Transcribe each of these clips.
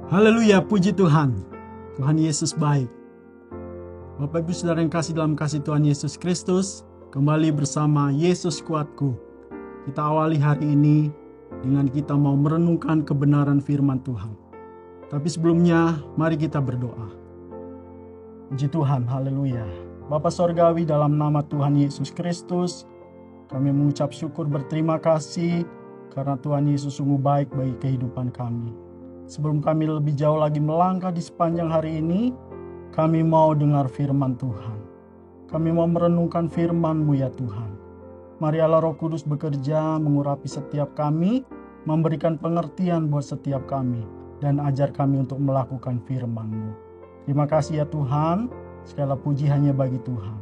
Haleluya, puji Tuhan. Tuhan Yesus baik. Bapak Ibu Saudara yang kasih dalam kasih Tuhan Yesus Kristus, kembali bersama Yesus Kuatku. Kita awali hari ini dengan kita mau merenungkan kebenaran firman Tuhan. Tapi sebelumnya, mari kita berdoa. Puji Tuhan, haleluya. Bapa Sorgawi, dalam nama Tuhan Yesus Kristus, kami mengucap syukur berterima kasih karena Tuhan Yesus sungguh baik bagi kehidupan kami. Sebelum kami lebih jauh lagi melangkah di sepanjang hari ini, kami mau dengar firman Tuhan. Kami mau merenungkan firman-Mu ya Tuhan. Mari Allah Roh Kudus bekerja mengurapi setiap kami, memberikan pengertian buat setiap kami, dan ajar kami untuk melakukan firman-Mu. Terima kasih ya Tuhan, segala puji hanya bagi Tuhan.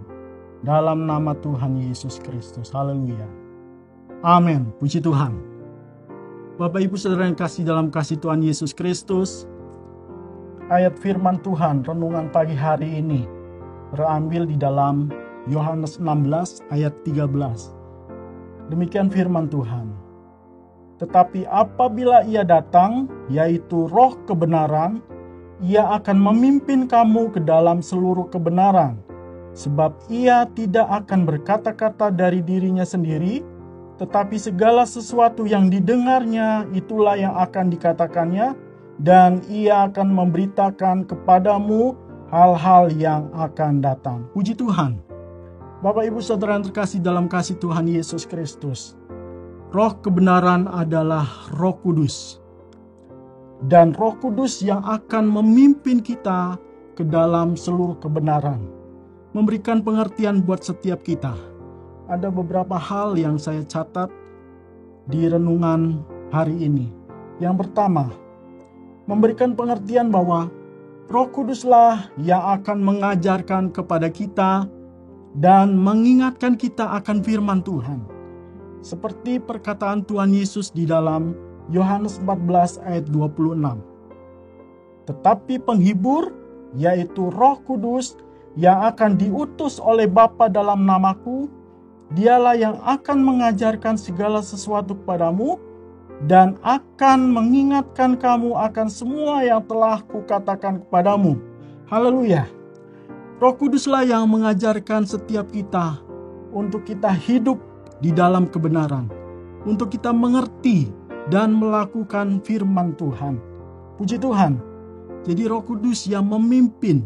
Dalam nama Tuhan Yesus Kristus, haleluya. Amin, puji Tuhan. Bapak Ibu Saudara yang kasih dalam kasih Tuhan Yesus Kristus, ayat firman Tuhan renungan pagi hari ini terambil di dalam Yohanes 16 ayat 13. Demikian firman Tuhan. Tetapi apabila Ia datang, yaitu Roh kebenaran, Ia akan memimpin kamu ke dalam seluruh kebenaran, sebab Ia tidak akan berkata-kata dari dirinya sendiri, tetapi segala sesuatu yang didengarnya itulah yang akan dikatakannya, dan Ia akan memberitakan kepadamu hal-hal yang akan datang. Puji Tuhan. Bapak Ibu Saudara yang terkasih dalam kasih Tuhan Yesus Kristus, Roh kebenaran adalah Roh Kudus. Dan Roh Kudus yang akan memimpin kita ke dalam seluruh kebenaran, memberikan pengertian buat setiap kita. Ada beberapa hal yang saya catat di renungan hari ini. Yang pertama, memberikan pengertian bahwa Roh Kuduslah yang akan mengajarkan kepada kita dan mengingatkan kita akan firman Tuhan. Seperti perkataan Tuhan Yesus di dalam Yohanes 14 ayat 26. Tetapi penghibur, yaitu Roh Kudus yang akan diutus oleh Bapa dalam namaku, Dialah yang akan mengajarkan segala sesuatu kepadamu dan akan mengingatkan kamu akan semua yang telah kukatakan kepadamu. Haleluya. Roh Kuduslah yang mengajarkan setiap kita untuk kita hidup di dalam kebenaran, untuk kita mengerti dan melakukan firman Tuhan. Puji Tuhan. Jadi Roh Kudus yang memimpin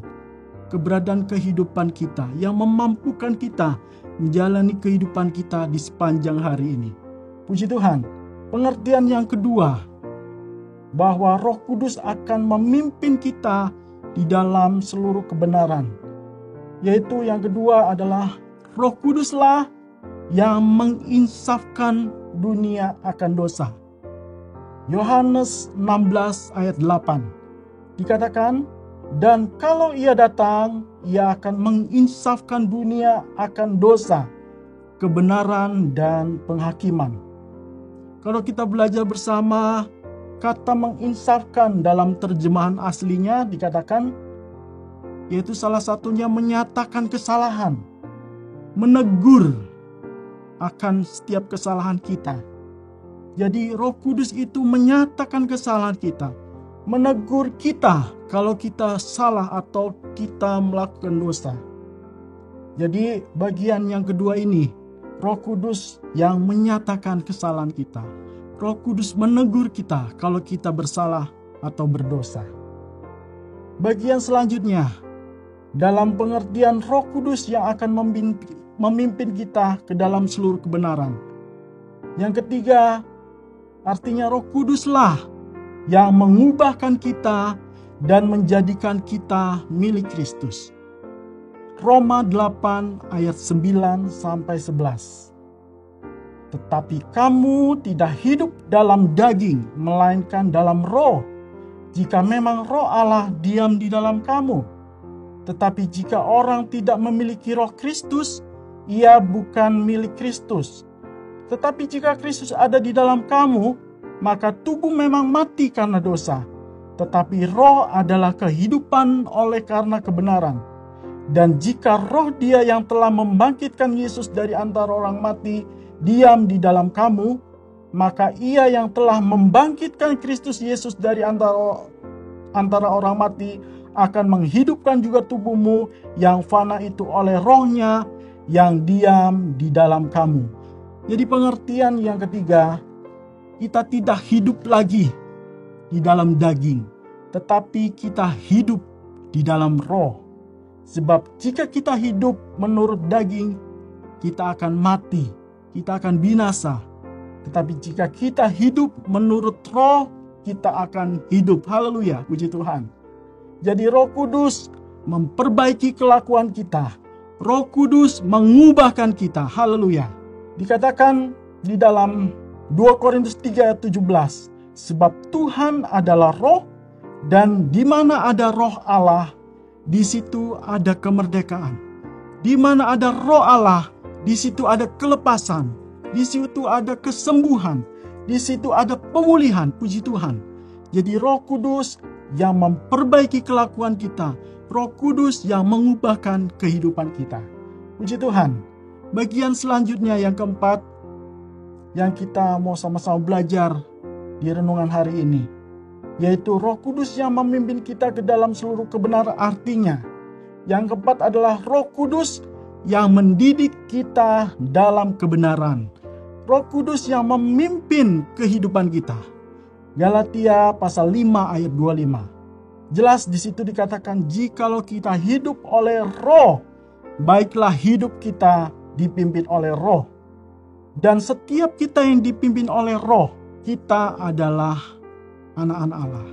keberadaan kehidupan kita, yang memampukan kita menjalani kehidupan kita di sepanjang hari ini. Puji Tuhan. Pengertian yang kedua, bahwa Roh Kudus akan memimpin kita di dalam seluruh kebenaran. Yaitu yang kedua adalah Roh Kuduslah yang menginsafkan dunia akan dosa. Yohanes 16 ayat 8 dikatakan, dan kalau Ia datang, Ia akan menginsafkan dunia akan dosa, kebenaran, dan penghakiman. Kalau kita belajar bersama, kata menginsafkan dalam terjemahan aslinya dikatakan, yaitu salah satunya menyatakan kesalahan, menegur akan setiap kesalahan kita. Jadi Roh Kudus itu menyatakan kesalahan kita, menegur kita kalau kita salah atau kita melakukan dosa. Jadi bagian yang kedua ini, Roh Kudus yang menyatakan kesalahan kita. Roh Kudus menegur kita kalau kita bersalah atau berdosa. Bagian selanjutnya, dalam pengertian Roh Kudus yang akan memimpin kita ke dalam seluruh kebenaran. Yang ketiga, artinya Roh Kuduslah yang mengubahkan kita dan menjadikan kita milik Kristus. Roma 8 ayat 9 sampai 11. Tetapi kamu tidak hidup dalam daging, melainkan dalam roh, jika memang Roh Allah diam di dalam kamu. Tetapi jika orang tidak memiliki Roh Kristus, ia bukan milik Kristus. Tetapi jika Kristus ada di dalam kamu, maka tubuh memang mati karena dosa, tetapi roh adalah kehidupan oleh karena kebenaran. Dan jika roh Dia yang telah membangkitkan Yesus dari antara orang mati diam di dalam kamu, maka Ia yang telah membangkitkan Kristus Yesus dari antara antara orang mati, akan menghidupkan juga tubuhmu yang fana itu oleh rohnya yang diam di dalam kamu. Jadi pengertian yang ketiga, kita tidak hidup lagi di dalam daging, tetapi kita hidup di dalam roh. Sebab jika kita hidup menurut daging, kita akan mati, kita akan binasa. Tetapi jika kita hidup menurut roh, kita akan hidup. Haleluya, puji Tuhan. Jadi Roh Kudus memperbaiki kelakuan kita. Roh Kudus mengubahkan kita. Haleluya. Dikatakan di dalam 2 Korintus 3 ayat 17. Sebab Tuhan adalah roh, dan di mana ada roh Allah, di situ ada kemerdekaan. Di mana ada roh Allah, di situ ada kelepasan. Di situ ada kesembuhan. Di situ ada pemulihan. Puji Tuhan. Jadi Roh Kudus yang memperbaiki kelakuan kita. Roh Kudus yang mengubahkan kehidupan kita. Puji Tuhan. Bagian selanjutnya yang keempat, yang kita mau sama-sama belajar di renungan hari ini, yaitu Roh Kudus yang memimpin kita ke dalam seluruh kebenaran. Artinya, yang keempat adalah Roh Kudus yang mendidik kita dalam kebenaran. Roh Kudus yang memimpin kehidupan kita. Galatia pasal 5 ayat 25. Jelas di situ dikatakan, jikalau kita hidup oleh roh, baiklah hidup kita dipimpin oleh roh. Dan setiap kita yang dipimpin oleh roh, kita adalah anak-anak Allah.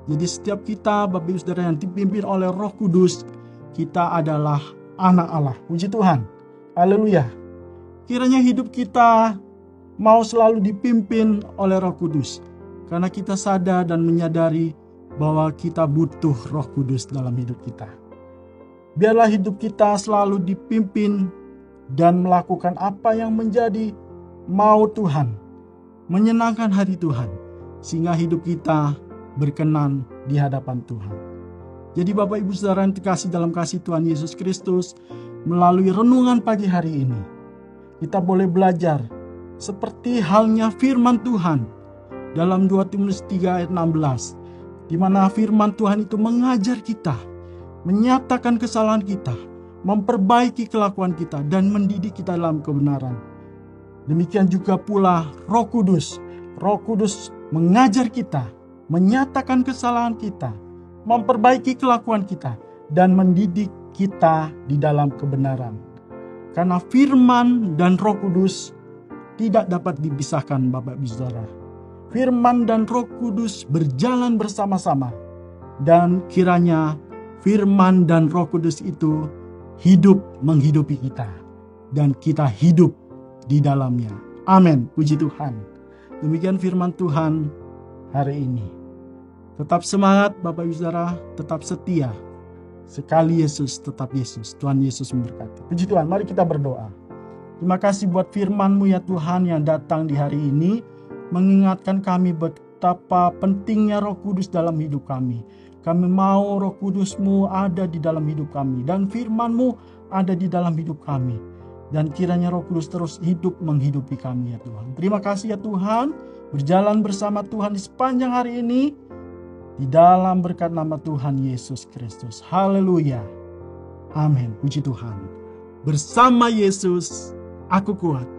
Jadi setiap kita, Bapak Ibu Saudara, yang dipimpin oleh Roh Kudus, kita adalah anak Allah. Puji Tuhan. Haleluya. Kiranya hidup kita mau selalu dipimpin oleh Roh Kudus. Karena kita sadar dan menyadari bahwa kita butuh Roh Kudus dalam hidup kita. Biarlah hidup kita selalu dipimpin dan melakukan apa yang menjadi mau Tuhan, menyenangkan hati Tuhan, sehingga hidup kita berkenan di hadapan Tuhan. Jadi Bapak Ibu Saudara yang dikasihi dalam kasih Tuhan Yesus Kristus, melalui renungan pagi hari ini, kita boleh belajar seperti halnya firman Tuhan dalam 2 Timotius 3 ayat 16, di mana firman Tuhan itu mengajar kita, menyatakan kesalahan kita, memperbaiki kelakuan kita, dan mendidik kita dalam kebenaran. Demikian juga pula Roh Kudus. Roh Kudus mengajar kita, menyatakan kesalahan kita, memperbaiki kelakuan kita, dan mendidik kita di dalam kebenaran. Karena firman dan Roh Kudus tidak dapat dipisahkan, Bapak Ibu Saudara. Firman dan Roh Kudus berjalan bersama-sama. Dan kiranya firman dan Roh Kudus itu hidup menghidupi kita. Dan kita hidup di dalamnya. Amin. Puji Tuhan. Demikian firman Tuhan hari ini. Tetap semangat Bapak Ibu Saudara. Tetap setia. Sekali Yesus, tetap Yesus. Tuhan Yesus memberkati. Puji Tuhan. Mari kita berdoa. Terima kasih buat firman-Mu ya Tuhan yang datang di hari ini. Mengingatkan kami betapa pentingnya Roh Kudus dalam hidup kami. Kami mau Roh Kudus-Mu ada di dalam hidup kami. Dan firman-Mu ada di dalam hidup kami. Dan kiranya Roh Kudus terus hidup menghidupi kami ya Tuhan. Terima kasih ya Tuhan. Berjalan bersama Tuhan di sepanjang hari ini. Di dalam berkat nama Tuhan Yesus Kristus. Haleluya. Amin. Puji Tuhan. Bersama Yesus, aku kuat.